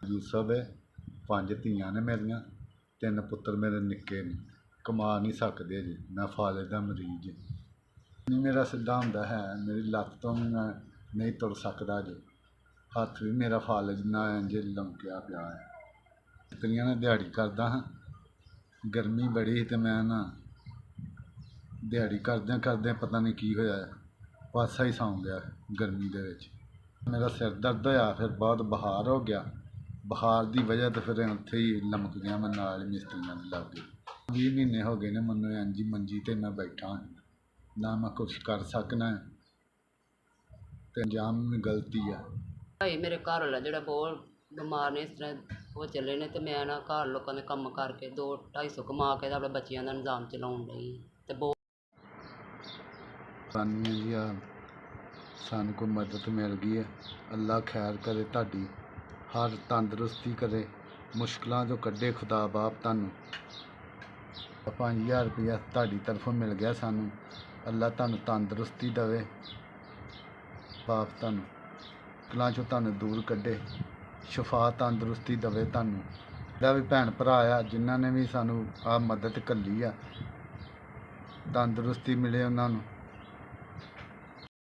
ਯੂਸਫ है, 5 ਧੀਆਂ ने मेरिया, 3 पुत्र मेरे निक्के ने, कमा नहीं सकते जी, मैं फाले का मरीज नहीं मेरा सीधा होंदा है, मेरी लत्त तो भी मैं नहीं तुर सकता जी, हथ भी मेरा फालज ना इंज लमकिया पिया है। मिस्त्रियां ने दिहाड़ी करदा हाँ, गर्मी बड़ी तो मैं ना दिहाड़ी करदे करदे पता नहीं की होया, पासा ही सौ गया गर्मी दे विच। मेरा सिर दर्द होया, फिर बहुत बुखार हो गया, बुखार की वजह तो फिर उत्थे ही लमक गया मैं नाल मिस्त्रियां दे लागे। 20 महीने हो गए ने मैनू इंज ही मंजी ते मैं बैठा, ना मैं कुछ कर सकना ते अंजाम भी गलती है। भाई मेरे घर वाला जो बहुत बीमार ने, इस तरह वो चले ने, तो मैं ना घर लोगों के काम करके 200-250 कमा के अपने बच्चों का निजाम चलाउण लई ते बहुत सानू कोई मदद मिल गई है, अल्लाह खैर करे, ताड़ी हर तंदरुस्ती करे, मुश्किलों तो कड्ढे खुदा बाप। तुहानू 5000 रुपया ताड़ी तरफों मिल गया सानू, अल्लाह तुहानू तंदरुस्ती देवे, बाप तुहानू मुश्किलों चों तुहानू दूर कड्ढे, शफा तंदरुस्ती देवे तुहानू। मेरा भी भैन भरा आ जिन्होंने भी सानू आ मदद घल्ली आ, तंदरुस्ती मिले उन्होंने,